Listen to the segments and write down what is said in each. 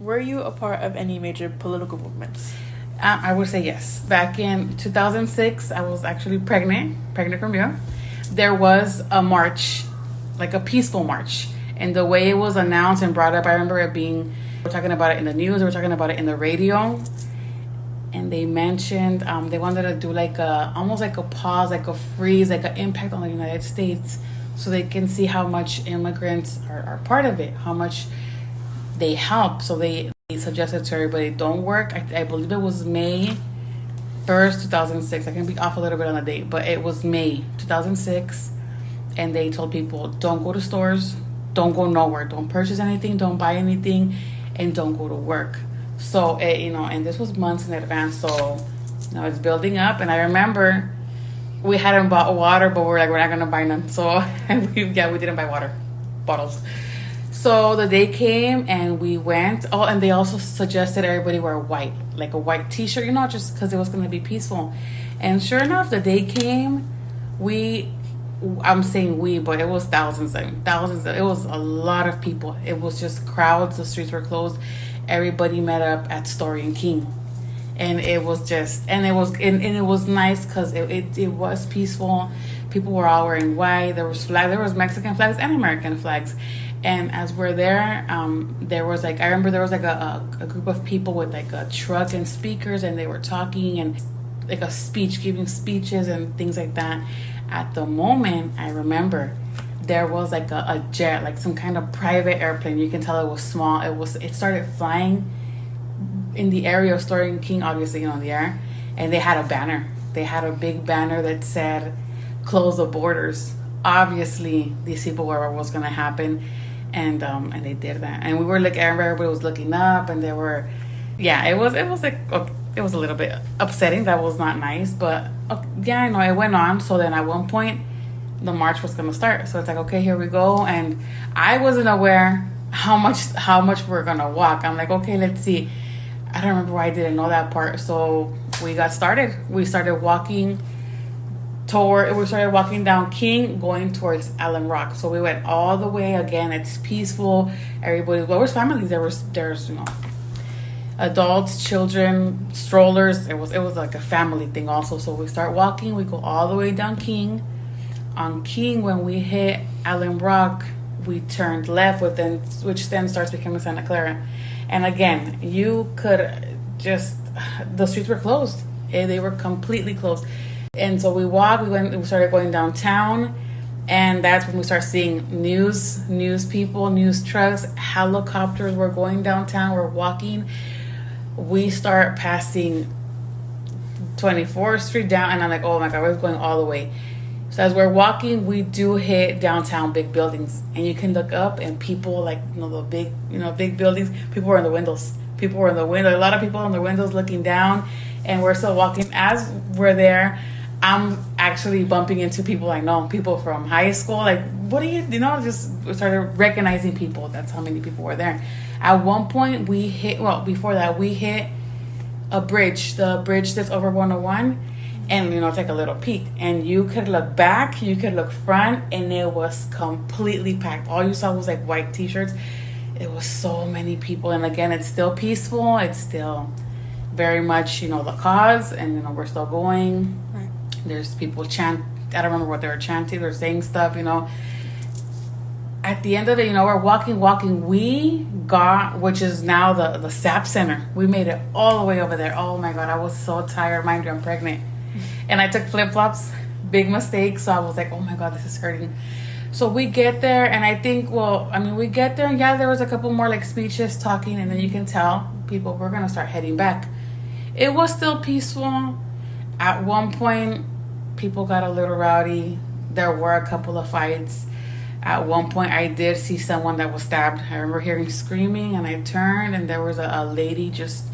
Were you a part of any major political movements? I would say yes. Back in 2006, I was actually pregnant from you. There was a march, like a peaceful march. And the way it was announced and brought up, I remember it being, we were talking about it in the news, we were talking about it in the radio. And they mentioned they wanted to do like almost like a pause, like a freeze, like an impact on the United States so they can see how much immigrants are part of it, how much they help. So they suggested to everybody, don't work. I believe it was May 1st, 2006. I can be off a little bit on the date, but it was May 2006. And they told people, don't go to stores, don't go nowhere, don't purchase anything, don't buy anything, and don't go to work. So, and this was months in advance. So, it's building up. And I remember we hadn't bought water, but we're like, we're not going to buy none. So, we didn't buy water bottles. So the day came and we went. Oh, and they also suggested everybody wear white, like a white t-shirt, just because it was going to be peaceful. And sure enough, the day came. I'm saying we, but it was thousands and thousands. It was a lot of people. It was just crowds. The streets were closed. Everybody met up at Story and King. And it was nice because it was peaceful. People were all wearing white. There was flags. There was Mexican flags and American flags. And as we're there, there was I remember there was a group of people with like a truck and speakers, and they were talking and like a speech, giving speeches and things like that. At the moment, I remember there was like a jet, like some kind of private airplane. You can tell it was small. It started flying in the area of Story and King, obviously, in the air. And they had a banner. They had a big banner that said, close the borders. Obviously, these people were what was going to happen. And they did that. And we were like, everybody was looking up, and there were, it was like, it was a little bit upsetting. That was not nice. But it went on. So then at one point, the march was going to start. So it's like, okay, here we go. And I wasn't aware how much we're going to walk. I'm like, okay, let's see. I don't remember why I didn't know that part. So we got started. We started walking down King, going towards Allen Rock. So we went all the way. Again, it's peaceful. Everybody, there was families. There's adults, children, strollers. It was like a family thing also. So we start walking. We go all the way down King. On King, when we hit Allen Rock, we turned left, which then starts becoming Santa Clara. And again, the streets were closed. They were completely closed. And so we started going downtown, and that's when we start seeing news people, news trucks, helicopters were going downtown, we're walking. We start passing 24th Street down, and I'm like, oh my God, we're going all the way. So as we're walking, we do hit downtown big buildings, and you can look up and people the big buildings, people were in the windows. A lot of people in the windows looking down, and we're still walking. As we're there, I'm actually bumping into people I know, people from high school. Like, what do you just started recognizing people. That's how many people were there. At one point, before that, we hit a bridge, the bridge that's over 101. And, take a little peek. And you could look back, you could look front, and it was completely packed. All you saw was like white t-shirts. It was so many people. And again, it's still peaceful. It's still very much, the cause. And, we're still going. Right. There's people chant. I don't remember what they were chanting. They're saying stuff, At the end of it, we're walking. We got, which is now the SAP Center. We made it all the way over there. Oh, my God. I was so tired. Mind you, I'm pregnant. And I took flip-flops, big mistake. So I was like, oh my God, this is hurting. So we get there, and I think, we get there, and there was a couple more like speeches, talking, and then you can tell people we're going to start heading back. It was still peaceful. At one point, people got a little rowdy. There were a couple of fights. At one point, I did see someone that was stabbed. I remember hearing screaming, and I turned, and there was a lady just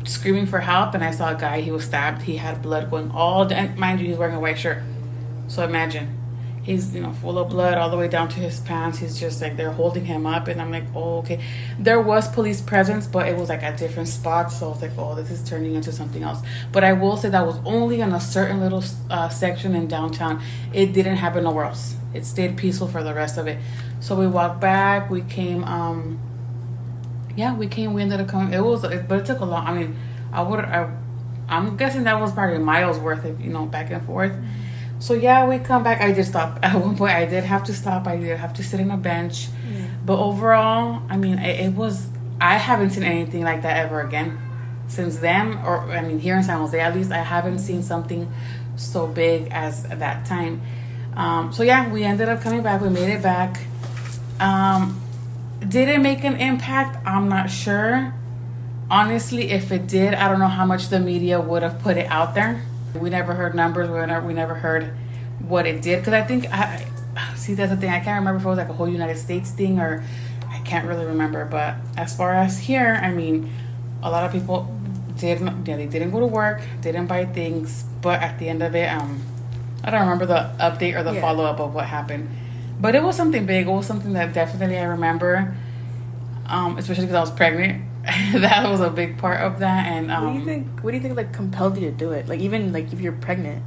screaming for help, and I saw a guy. He was stabbed. He had blood going all down. Mind you, he's wearing a white shirt. So imagine, he's full of blood all the way down to his pants. He's just like, they're holding him up, and I'm like, oh, okay. There was police presence, but it was like at different spots. So I was like, oh, this is turning into something else. But I will say that was only in a certain little section in downtown. It didn't happen nowhere else. It stayed peaceful for the rest of it. So we walked back. We came yeah, we came. We ended up coming. But it took a long. I mean, I'm guessing that was probably miles worth of back and forth. So yeah, we come back. I did stop at one point. I did have to stop. I did have to sit in a bench. Yeah. But overall, I mean, it was. I haven't seen anything like that ever again since then. Or I mean, here in San Jose, at least, I haven't seen something so big as that time. So yeah, we ended up coming back. We made it back. Did it make an impact? I'm not sure. Honestly, if it did, I don't know how much the media would have put it out there. We never heard numbers. We never heard what it did. Because I think, see, that's the thing. I can't remember if it was like a whole United States thing or I can't really remember. But as far as here, I mean, a lot of people they didn't go to work, didn't buy things. But at the end of it, I don't remember the update or the follow-up of what happened. But it was something big. It was something that definitely I remember, especially because I was pregnant. That was a big part of that. And what do you think? What do you think like compelled you to do it? Like even like if you're pregnant.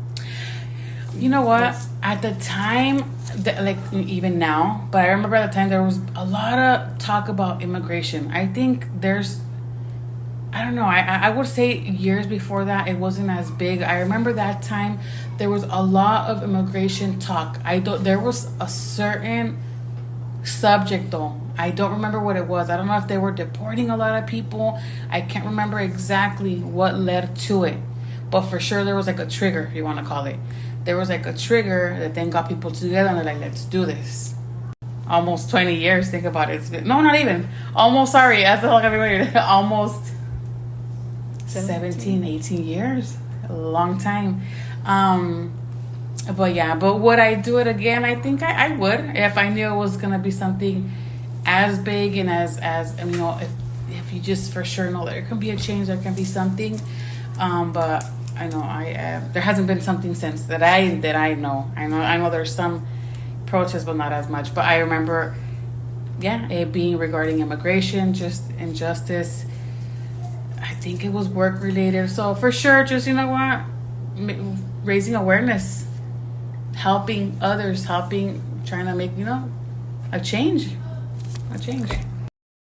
You know what? At the time, like even now, but I remember at the time there was a lot of talk about immigration. I think I don't know. I would say years before that it wasn't as big. I remember that time there was a lot of immigration talk. There was a certain subject though. I don't remember what it was. I don't know if they were deporting a lot of people. I can't remember exactly what led to it. But for sure there was like a trigger, if you want to call it. There was like a trigger that then got people together and they're like, let's do this. Almost 20 years, think about it. No, not even. Almost, sorry. That's the whole everybody. Almost 17, 18 years. A long time. But would I do it again? I think I would if I knew it was gonna be something as big and as if you just for sure know there can be a change, there can be something. But I know there hasn't been something since that I know. I know there's some protests, but not as much. But I remember, it being regarding immigration, just injustice. I think it was work related. So for sure, just raising awareness, helping others, trying to make a change.